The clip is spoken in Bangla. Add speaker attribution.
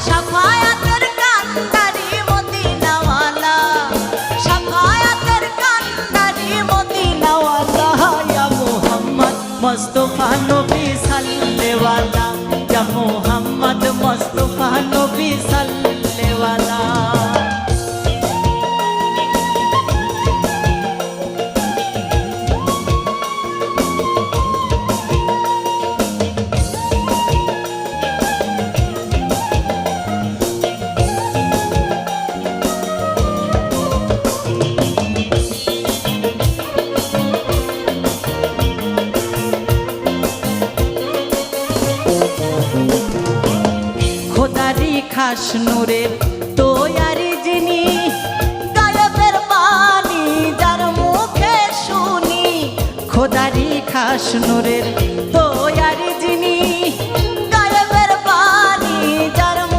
Speaker 1: শাফায়াতের কান্ডারি মদিনাওয়ালা, শাফায়াতের কান্ডারি মদিনাওয়ালা, ইয়া মুহাম্মদ মুস্তাফা নবী সাল্লেওয়ালা, ইয়া মুহাম্মদ মুস্তাফা নবী সাল্লেওয়ালা। খোদারি খাস নূরের তৈয়ারি যিনি, গায়েবের বাণী যার মুখে শুনি। খোদারি খাস নূরের